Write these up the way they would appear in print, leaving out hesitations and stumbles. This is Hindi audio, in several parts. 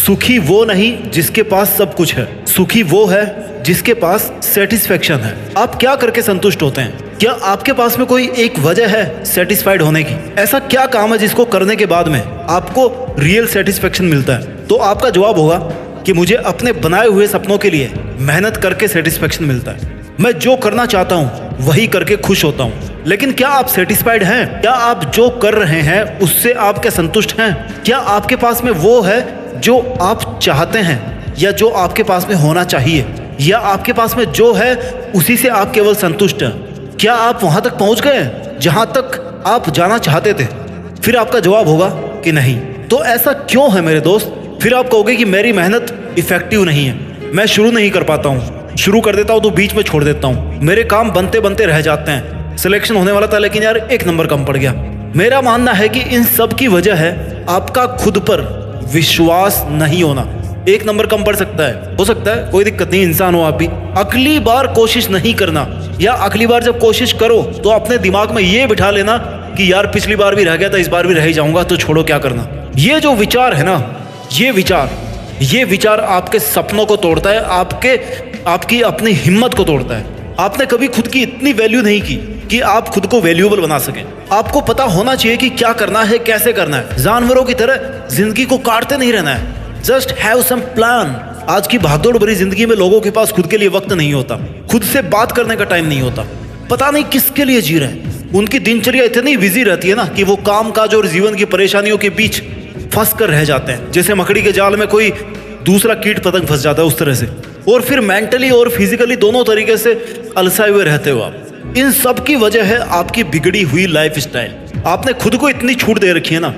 सुखी वो नहीं जिसके पास सब कुछ है, सुखी वो है जिसके पास सेटिस्फेक्शन है। आप क्या करके संतुष्ट होते हैं? क्या आपके पास में कोई एक वजह है सेटिस्फाइड होने की? ऐसा क्या काम है जिसको करने के बाद में आपको रियल सेटिस्फेक्शन मिलता है? तो आपका जवाब होगा कि मुझे अपने बनाए हुए सपनों के लिए मेहनत करके सेटिस्फेक्शन मिलता है। मैं जो करना चाहता हूँ वही करके खुश होता हूँ। लेकिन क्या आप सेटिस्फाइड हैं? क्या आप जो कर रहे हैं उससे आप क्या संतुष्ट हैं? क्या आपके पास में वो है जो आप चाहते हैं, या जो आपके पास में होना चाहिए, या आपके पास में जो है उसी से आप केवल संतुष्ट हैं? क्या आप वहां तक पहुंच गए जहां तक आप जाना चाहते थे? फिर आपका जवाब होगा कि नहीं। तो ऐसा क्यों है मेरे दोस्त? फिर आप कहोगे कि मेरी मेहनत इफेक्टिव नहीं है, मैं शुरू नहीं कर पाता हूँ, शुरू कर देता हूँ तो बीच में छोड़ देता हूँ, मेरे काम बनते बनते रह जाते हैं, सिलेक्शन होने वाला था लेकिन यार 1 नंबर कम पड़ गया। मेरा मानना है कि इन सब की वजह है आपका खुद पर विश्वास नहीं होना। 1 नंबर कम पड़ सकता है, हो सकता है, कोई दिक्कत नहीं, इंसान हो आप भी। अगली बार कोशिश नहीं करना, या अगली बार जब कोशिश करो तो अपने दिमाग में ये बिठा लेना कि यार पिछली बार भी रह गया था, इस बार भी रह ही जाऊंगा, तो छोड़ो क्या करना। ये जो विचार है ना, ये विचार आपके सपनों को तोड़ता है, आपकी अपनी हिम्मत को तोड़ता है। आपने कभी खुद की इतनी वैल्यू नहीं की कि आप खुद को वैल्यूएबल बना सकें। आपको पता होना चाहिए कि क्या करना है, कैसे करना है। जानवरों की तरह जिंदगी को काटते नहीं रहना है, जस्ट हैव सम प्लान। आज की भागदौड़ भरी जिंदगी में लोगों के पास खुद के लिए वक्त नहीं होता, खुद से बात करने का टाइम नहीं होता, पता नहीं किसके लिए जी रहे हैं। उनकी दिनचर्या इतनी बिजी रहती है ना कि वो काम काज और जीवन की परेशानियों के बीच फंस कर रह जाते हैं, जैसे मकड़ी के जाल में कोई दूसरा कीट पतंग फंस जाता है उस तरह से। और फिर मेंटली और फिजिकली दोनों तरीके से अलसाए हुए रहते हो आप। इन सब की वजह है आपकी बिगड़ी हुई लाइफ स्टाइल। आपने खुद को इतनी छूट दे रखी है ना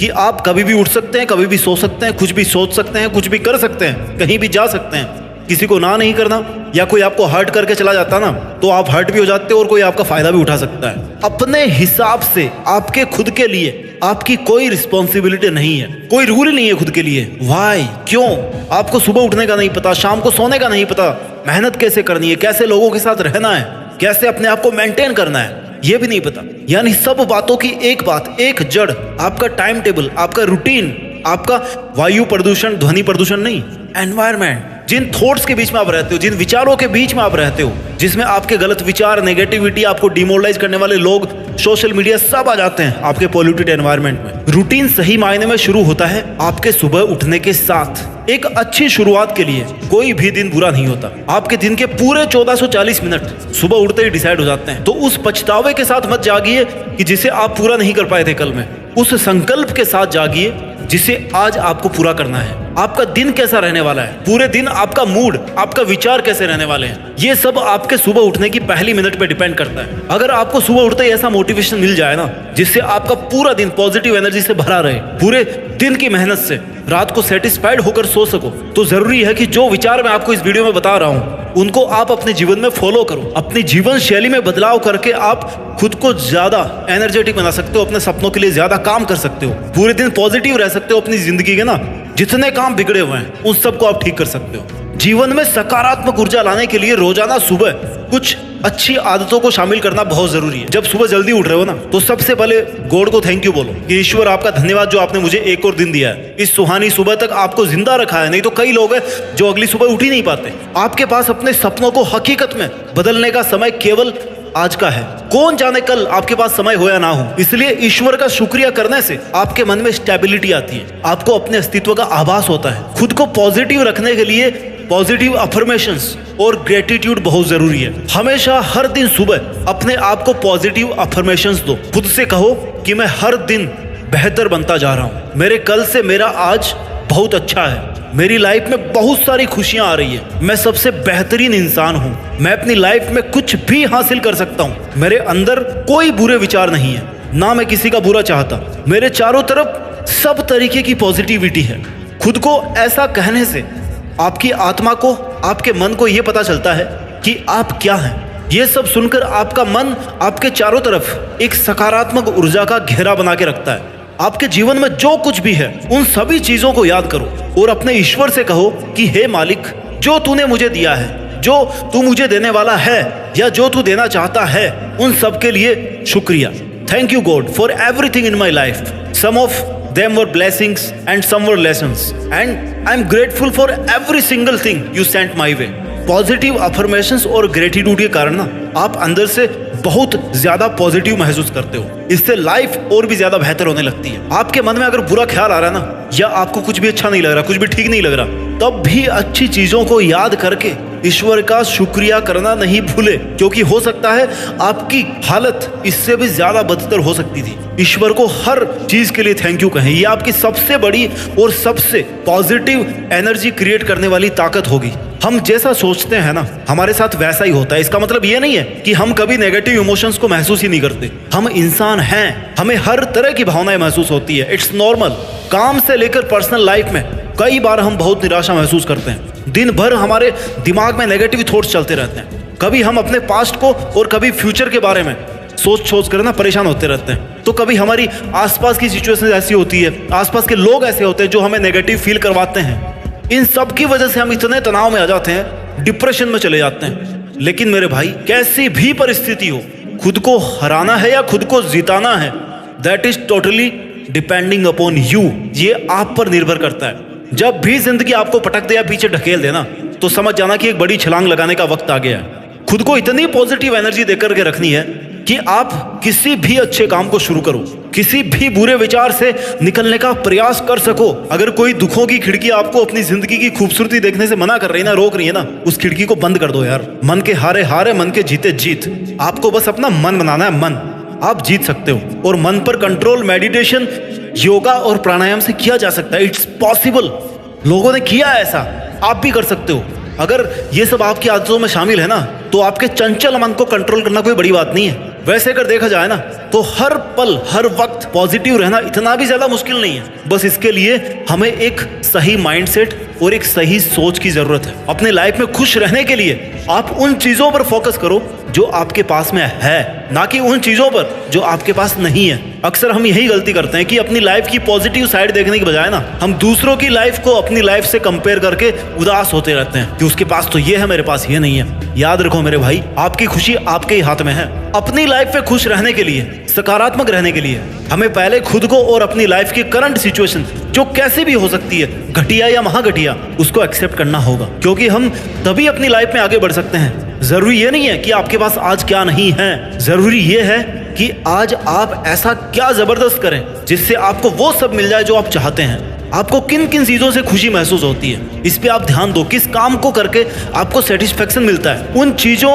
कि आप कभी भी उठ सकते हैं, कभी भी सो सकते हैं, कुछ भी सोच सकते हैं, कुछ भी कर सकते हैं, कहीं भी जा सकते हैं। किसी को ना नहीं करना, या कोई आपको हर्ट करके चला जाता ना तो आप हर्ट भी हो जाते हो और कोई आपका फायदा भी उठा सकता है। अपने हिसाब से आपके खुद के लिए आपकी कोई रिस्पॉन्सिबिलिटी नहीं है, कोई रूल नहीं है खुद के लिए। वाई, क्यों? आपको सुबह उठने का नहीं पता, शाम को सोने का नहीं पता, मेहनत कैसे करनी है, कैसे लोगों के साथ रहना है, कैसे अपने आप को मेंटेन करना है, ये भी नहीं पता। यानी सब बातों की एक बात, एक जड़, आपका टाइम टेबल, आपका रूटीन, आपका वायु प्रदूषण, ध्वनि प्रदूषण नहीं, एनवायरमेंट। जिन थॉट्स के बीच में आप रहते हो, जिन विचारों के बीच में आप रहते हो, जिसमें आपके गलत विचार, नेगेटिविटी, आपको डिमोरलाइज करने वाले लोग, सोशल मीडिया, सब आ जाते हैं आपके पॉल्यूटेड एनवायरनमेंट में। रूटीन सही मायने में शुरू होता है आपके सुबह उठने के साथ। एक अच्छी शुरुआत के लिए कोई भी दिन बुरा नहीं होता। आपके दिन के पूरे 1440 मिनट सुबह उठते ही डिसाइड हो जाते हैं। तो उस पछतावे के साथ मत जागिए कि जिसे आप पूरा नहीं कर पाए थे कल में। उस संकल्प के साथ जागिए जिसे आज आपको पूरा करना है। आपका दिन कैसा रहने वाला है, पूरे दिन आपका मूड, आपका विचार कैसे रहने वाले हैं, ये सब आपके सुबह उठने की पहली मिनट पे डिपेंड करता है। अगर आपको सुबह उठते ही ऐसा मोटिवेशन मिल जाए ना जिससे आपका पूरा दिन पॉजिटिव एनर्जी से भरा रहे, पूरे दिन की मेहनत से रात को सेटिस्फाइड होकर सो सको, तो जरूरी है कि जो विचार मैं आपको इस वीडियो में बता रहा हूँ उनको आप अपने जीवन में फॉलो करो। अपनी जीवन शैली में बदलाव करके आप खुद को ज्यादा एनर्जेटिक बना सकते हो, अपने सपनों के लिए ज्यादा काम कर सकते हो, पूरे दिन पॉजिटिव रह सकते हो। अपनी जिंदगी के ना जितने काम बिगड़े हुए हैं उन सबको आप ठीक कर सकते हो। जीवन में सकारात्मक ऊर्जा लाने के लिए रोजाना सुबह कुछ अच्छी आदतों को शामिल करना बहुत जरूरी है। जब सुबह जल्दी उठ रहे हो ना तो सबसे पहले गॉड को थैंक यू बोलो कि ईश्वर आपका धन्यवाद जो आपने मुझे एक और दिन दिया है, इस सुहानी सुबह तक आपको जिंदा रखा है। नहीं तो कई लोग हैं जो अगली सुबह उठ ही नहीं पाते। आपके पास अपने सपनों को हकीकत में बदलने का समय केवल आज का है। कौन जाने कल आपके पास समय हो या ना हो। इसलिए ईश्वर का शुक्रिया करने से आपके मन में स्टेबिलिटी आती है, आपको अपने अस्तित्व का आभास होता है। खुद को पॉजिटिव रखने के लिए पॉजिटिव अफर्मेशंस और ग्रेटिट्यूड बहुत जरूरी है। हमेशा हर दिन सुबह अपने आप को पॉजिटिव अफर्मेशंस दो। खुद से कहो कि मैं हर दिन बेहतर बनता जा रहा हूँ, मेरे कल से मेरा आज बहुत अच्छा है, मेरी लाइफ में बहुत सारी खुशियां आ रही है, मैं सबसे बेहतरीन इंसान हूँ, मैं अपनी लाइफ में कुछ भी हासिल कर सकता हूँ, मेरे अंदर कोई बुरे विचार नहीं है, ना मैं किसी का बुरा चाहता, मेरे चारों तरफ सब तरीके की पॉजिटिविटी है। खुद को ऐसा कहने से आपकी आत्मा को, आपके मन को यह पता चलता है कि आप क्या हैं। ये सब सुनकर आपका मन आपके चारों तरफ एक सकारात्मक ऊर्जा का घेरा बना के रखता है। आपके जीवन में जो कुछ भी है उन सभी चीजों को याद करो और अपने ईश्वर से कहो कि हे मालिक, जो तूने मुझे दिया है, जो तू मुझे देने वाला है या जो तू देना चाहता है, उन सब के लिए शुक्रिया। Thank you God for everything in my life. Some of Them were blessings and some were lessons. And I'm grateful for every single thing you sent my way. Positive affirmations और ग्रेटिट्यूड के कारण ना आप अंदर से बहुत ज्यादा पॉजिटिव महसूस करते हो। इससे लाइफ और भी ज्यादा बेहतर होने लगती है। आपके मन में अगर बुरा ख्याल आ रहा है ना, या आपको कुछ भी अच्छा नहीं लग रहा, कुछ भी ठीक नहीं लग रहा, तब भी अच्छी चीजों को याद करके ईश्वर का शुक्रिया करना नहीं भूले, क्योंकि हो सकता है आपकी हालत इससे भी ज्यादा बदतर हो सकती थी। ईश्वर को हर चीज के लिए थैंक यू कहें। ये आपकी सबसे बड़ी और सबसे पॉजिटिव एनर्जी क्रिएट करने वाली ताकत होगी। हम जैसा सोचते हैं ना, हमारे साथ वैसा ही होता है। इसका मतलब ये नहीं है कि हम कभी नेगेटिव इमोशंस को महसूस ही नहीं करते। हम इंसान हैं, हमें हर तरह की भावनाएं महसूस होती है। It's normal. काम से लेकर पर्सनल लाइफ में कई बार हम बहुत निराशा महसूस करते हैं। दिन भर हमारे दिमाग में नेगेटिव थॉट्स चलते रहते हैं। कभी हम अपने पास्ट को और कभी फ्यूचर के बारे में सोच कर ना परेशान होते रहते हैं। तो कभी हमारी आसपास की सिचुएशन ऐसी होती है, आसपास के लोग ऐसे होते हैं जो हमें नेगेटिव फील करवाते हैं। इन सब की वजह से हम इतने तनाव में आ जाते हैं, डिप्रेशन में चले जाते हैं। लेकिन मेरे भाई, कैसी भी परिस्थिति हो, खुद को हराना है या खुद को जिताना है, that is totally depending upon you. ये आप पर निर्भर करता है। जब भी जिंदगी आपको पटक दे या पीछे ढकेल देना, तो समझ जाना कि एक बड़ी छलांग लगाने का वक्त आ गया है। खुद को इतनी पॉजिटिव एनर्जी देकर के रखनी है कि आप किसी भी अच्छे काम को शुरू करो, किसी भी बुरे विचार से निकलने का प्रयास कर सको। अगर कोई दुखों की खिड़की आपको अपनी जिंदगी की खूबसूरती देखने से मना कर रही है ना, रोक रही है ना, उस खिड़की को बंद कर दो यार। मन के हारे हारे, मन के जीते जीत। आपको बस अपना मन बनाना है। मन आप जीत सकते हो। और मन पर कंट्रोल मेडिटेशन, योगा और प्राणायाम से किया जा सकता है। It's possible. लोगों ने किया है ऐसा, आप भी कर सकते हो। अगर ये सब आपकी आदतों में शामिल है ना, तो आपके चंचल मन को कंट्रोल करना कोई बड़ी बात नहीं है। वैसे अगर देखा जाए ना, तो हर पल हर वक्त पॉजिटिव रहना इतना भी ज्यादा मुश्किल नहीं है। बस इसके लिए हमें एक सही माइंडसेट और एक सही सोच की जरूरत है। अपने लाइफ में खुश रहने के लिए आप उन चीजों पर फोकस करो जो आपके पास में है, ना कि उन चीजों पर जो आपके पास नहीं है। अक्सर हम यही गलती करते हैं कि अपनी लाइफ की पॉजिटिव साइड देखने की बजाय ना, हम दूसरों की लाइफ को अपनी लाइफ से कंपेयर करके उदास होते रहते हैं कि उसके पास तो ये है, मेरे पास ये नहीं है। याद रखो मेरे भाई, आपकी खुशी आपके ही हाथ में है। अपनी लाइफ में खुश रहने के लिए, सकारात्मक रहने के लिए, हमें पहले खुद को और अपनी लाइफ की करंट सिचुएशन, जो कैसे भी हो सकती है, घटिया या महाघटिया, उसको एक्सेप्ट करना होगा। क्योंकि हम तभी अपनी लाइफ में आगे बढ़ सकते हैं। जरूरी ये नहीं है कि आपके पास आज क्या नहीं है, जरूरी ये है कि आज आप ऐसा क्या जबरदस्त करें जिससे आपको वो सब मिल जाए जो आप चाहते हैं। आपको किन किन चीजों से खुशी महसूस होती है, इस पे आप ध्यान दो। किस काम को करके आपको सेटिस्फेक्शन मिलता है, उन चीजों,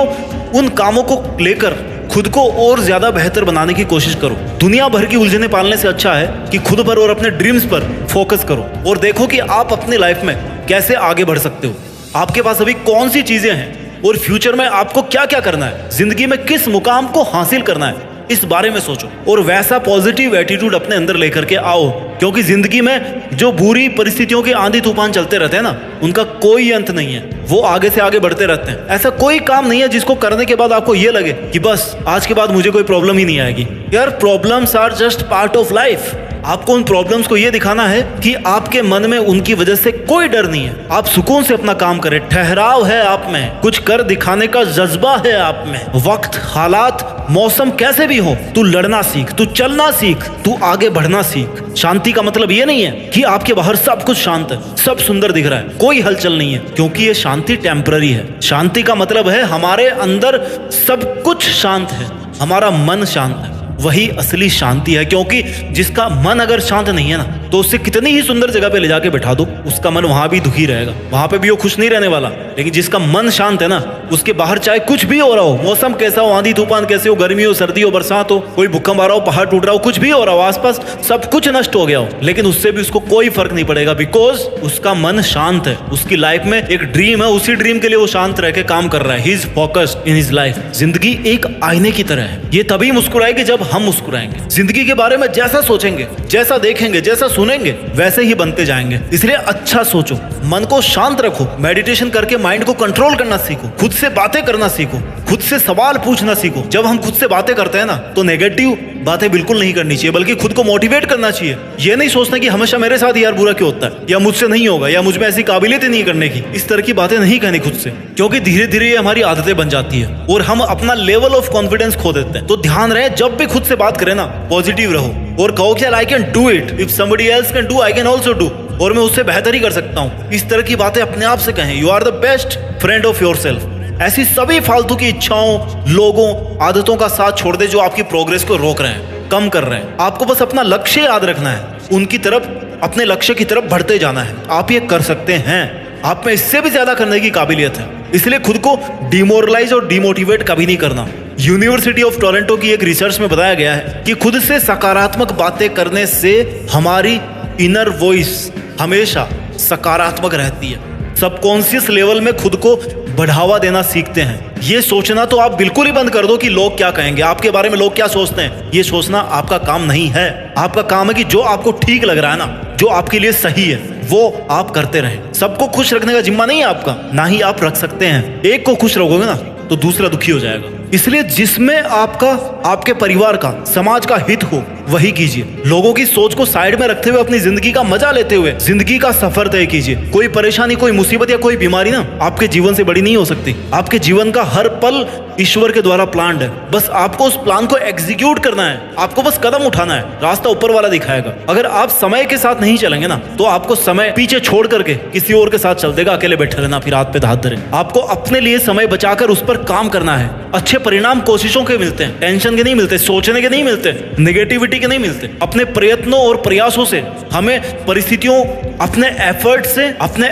उन कामों को लेकर खुद को और ज्यादा बेहतर बनाने की कोशिश करो। दुनिया भर की उलझने पालने से अच्छा है कि खुद पर और अपने ड्रीम्स पर फोकस करो और देखो कि आप अपनी लाइफ में कैसे आगे बढ़ सकते हो। आपके पास अभी कौन सी चीजें हैं और फ्यूचर में आपको क्या क्या करना है, जिंदगी में किस मुकाम को हासिल करना है, इस बारे में सोचो और वैसा पॉजिटिव एटीट्यूड अपने अंदर लेकर के आओ। क्योंकि जिंदगी में जो बुरी परिस्थितियों के आंधी तूफान चलते रहते हैं ना, उनका कोई अंत नहीं है। वो आगे से आगे बढ़ते रहते हैं। ऐसा कोई काम नहीं है जिसको करने के बाद आपको ये लगे कि बस आज के बाद मुझे कोई प्रॉब्लम ही नहीं आएगी। यार, problems are just part of life. आपको उन प्रॉब्लम्स को ये दिखाना है कि आपके मन में उनकी वजह से कोई डर नहीं है। आप सुकून से अपना काम करें, ठहराव है आप में, कुछ कर दिखाने का जज्बा है आप में। वक्त, हालात, मौसम कैसे भी हो, तू लड़ना सीख, तू चलना सीख, तू आगे बढ़ना सीख। शांति का मतलब ये नहीं है कि आपके बाहर सब कुछ शांत है, सब सुंदर दिख रहा है, कोई हलचल नहीं है, क्योंकि ये शांति टेम्पररी है। शांति का मतलब है हमारे अंदर सब कुछ शांत है, हमारा मन शांत है, वही असली शांति है। क्योंकि जिसका मन अगर शांत नहीं है ना, तो उससे कितनी ही सुंदर जगह पे ले जाके बैठा दो, उसका मन वहां भी दुखी रहेगा, वहां पे भी वो खुश नहीं रहने वाला। लेकिन जिसका मन शांत है ना, उसके बाहर चाहे कुछ भी हो रहा हो, मौसम कैसा हो, आंधी तूफान कैसे हो, गर्मी हो, सर्दी हो, बरसात हो, कोई भूकंप आ रहा हो, पहाड़ टूट रहा हो, कुछ भी हो रहा हो, आसपास सब कुछ नष्ट हो गया हो, लेकिन उससे भी उसको कोई फर्क नहीं पड़ेगा। बिकॉज उसका मन शांत है। उसकी लाइफ में एक ड्रीम है, उसी ड्रीम के लिए वो शांत रह के काम कर रहा है। He is focused in his life. जिंदगी एक आईने की तरह है। ये तभी मुस्कुराएगी जब हम मुस्कुराएंगे। जिंदगी के बारे में जैसा सोचेंगे, जैसा देखेंगे, जैसा सुनेंगे, वैसे ही बनते जाएंगे। इसलिए अच्छा सोचो, मन को शांत रखो, मेडिटेशन करके माइंड को कंट्रोल करना सीखो, खुद से बातें करना सीखो, खुद से सवाल पूछना सीखो। जब हम खुद से बातें करते हैं ना, तो नेगेटिव बातें बिल्कुल नहीं करनी चाहिए, बल्कि खुद को मोटिवेट करना चाहिए। ये नहीं सोचना कि हमेशा मेरे साथ यार बुरा क्यों होता है, या मुझसे नहीं होगा, या मुझ में ऐसी काबिलियत नहीं करने की। इस तरह की बातें नहीं कहनी खुद से, क्योंकि धीरे धीरे ये हमारी आदतें बन जाती है और हम अपना लेवल ऑफ कॉन्फिडेंस खो देते हैं। तो ध्यान रहे, जब भी खुद से बात करें ना, पॉजिटिव रहो और कहो कि I can do it, if somebody else can do I can also do, और मैं उससे बेहतर ही कर सकता हूँ। इस तरह की बातें अपने आप से कहें। You are the best friend of yourself. ऐसी सभी फालतू की इच्छाओं, लोगों, आदतों का साथ छोड़ दे जो आपकी प्रोग्रेस को रोक रहे हैं, कम कर रहे हैं। आपको बस अपना लक्ष्य याद रखना है, उनकी तरफ, अपने लक्ष्य की तरफ बढ़ते जाना है। आप ये कर सकते हैं, आप में इससे भी ज्यादा करने की काबिलियत है। इसलिए खुद को डिमोरलाइज और डिमोटिवेट कभी नहीं करना। यूनिवर्सिटी ऑफ टोरंटो की एक रिसर्च में बताया गया है कि खुद से सकारात्मक बातें करने से हमारी इनर वॉइस हमेशा सकारात्मक रहती है। सबकॉन्शियस लेवल में खुद को बढ़ावा देना सीखते हैं। ये सोचना तो आप बिल्कुल ही बंद कर दो कि लोग क्या कहेंगे, आपके बारे में लोग क्या सोचते हैं। ये सोचना आपका काम नहीं है। आपका काम है कि जो आपको ठीक लग रहा है ना, जो आपके लिए सही है, वो आप करते रहें। सबको खुश रखने का जिम्मा नहीं है आपका, ना ही आप रख सकते हैं। एक को खुश रखोगे ना तो दूसरा दुखी हो जाएगा। इसलिए जिसमें आपका, आपके परिवार का, समाज का हित हो वही कीजिए। लोगों की सोच को साइड में रखते हुए अपनी जिंदगी का मजा लेते हुए जिंदगी का सफर तय कीजिए। कोई परेशानी, कोई मुसीबत या कोई बीमारी ना आपके जीवन से बड़ी नहीं हो सकती। आपके जीवन का हर पल ईश्वर के द्वारा प्लान्ड है। बस आपको उस प्लान को एग्जीक्यूट करना है। आपको बस कदम उठाना है, रास्ता ऊपर वाला दिखाएगा। अगर आप समय के साथ नहीं चलेंगे ना तो आपको समय पीछे छोड़ करके किसी और के साथ चल देगा। अकेले बैठे रहना, फिर हाथ पे हाथ धरे। आपको अपने लिए समय बचाकर उस पर काम करना है। अच्छे परिणाम कोशिशों के मिलते हैं, टेंशन के नहीं मिलते, सोचने के नहीं मिलते, नेगेटिविटी के नहीं मिलते। अपने प्रयत्नों और प्रयासों से हमें परिस्थितियों, अपने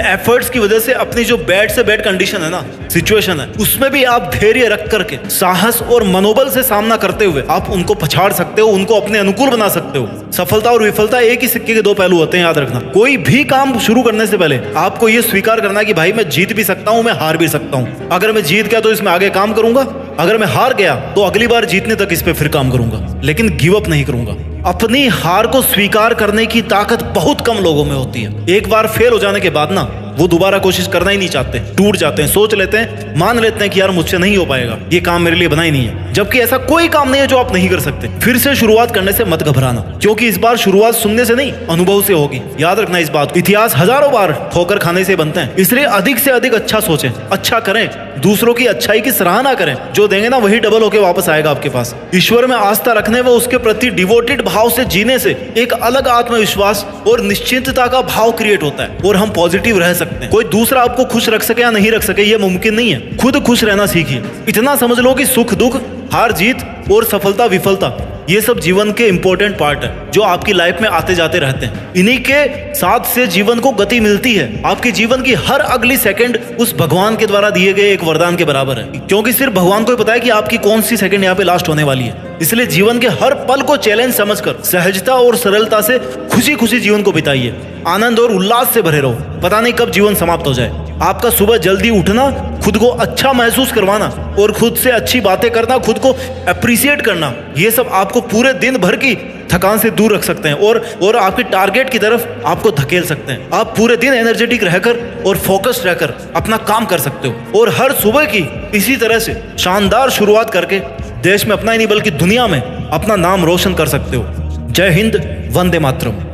एफर्ट्स की वजह से अपनी जो बैड से बैड कंडीशन है ना, सिचुएशन है, उसमें भी आप धैर्य रख करके, साहस और मनोबल से सामना करते हुए आप उनको पछाड़ सकते हो, उनको अपने अनुकूल बना सकते हो। सफलता और विफलता एक ही सिक्के के दो पहलू होते हैं, याद रखना। कोई भी काम शुरू करने से पहले आपको यह स्वीकार करना कि भाई मैं जीत भी सकता हूं, मैं हार भी सकता हूं। अगर मैं जीत गया तो इसमें आगे काम करूंगा, अगर मैं हार गया तो अगली बार जीतने तक इस पे फिर काम करूंगा, लेकिन गिव अप नहीं करूंगा। अपनी हार को स्वीकार करने की ताकत बहुत कम लोगों में होती है। एक बार फेल हो जाने के बाद ना वो दोबारा कोशिश करना ही नहीं चाहते, टूट जाते हैं, सोच लेते हैं, मान लेते हैं कि यार मुझसे नहीं हो पाएगा, ये काम मेरे लिए बना ही नहीं है। जबकि ऐसा कोई काम नहीं है जो आप नहीं कर सकते। फिर से शुरुआत करने से मत घबराना, क्योंकि इस बार शुरुआत सुनने से नहीं, अनुभव से होगी। याद रखना इस बात को। इतिहास हजारों बार ठोकर खाने से बनते हैं। इसलिए अधिक से अधिक अच्छा सोचें, अच्छा करें, दूसरों की अच्छाई की सराहना करें। जो देंगे ना वही डबल होके वापस आएगा आपके पास। ईश्वर में आस्था रखने व उसके प्रति डिवोटेड भाव से जीने से एक अलग आत्मविश्वास और निश्चिंतता का भाव क्रिएट होता है और हम पॉजिटिव रह सकते हैं। कोई दूसरा आपको खुश रख सके या नहीं रख सके ये मुमकिन नहीं है। खुद खुश रहना सीखिए। इतना समझ लो कि सुख दुख, हार जीत और सफलता विफलता ये सब जीवन के इंपॉर्टेंट पार्ट है जो आपकी लाइफ में आते जाते रहते हैं। इन्हीं के साथ से जीवन को गति मिलती है। आपके जीवन की हर अगली सेकंड उस भगवान के द्वारा दिए गए एक वरदान के बराबर है, क्योंकि सिर्फ भगवान को ही पता है कि आपकी कौन सी सेकंड यहाँ पे लास्ट होने वाली है। इसलिए जीवन के हर पल को चैलेंज समझकर सहजता और सरलता से खुशी खुशी जीवन को बिताइए। आनंद और उल्लास से भरे रहो। पता नहीं कब जीवन समाप्त हो जाए। आपका सुबह जल्दी उठना, खुद को अच्छा महसूस करवाना और खुद से अच्छी बातें करना, खुद को अप्रिशिएट करना, ये सब आपको पूरे दिन भर की थकान से दूर रख सकते हैं और आपके टारगेट की तरफ आपको धकेल सकते हैं। आप पूरे दिन एनर्जेटिक रहकर और फोकस्ड रहकर अपना काम कर सकते हो और हर सुबह की इसी तरह से शानदार शुरुआत करके देश में अपना ही नहीं बल्कि दुनिया में अपना नाम रोशन कर सकते हो। जय हिंद, वंदे मातरम।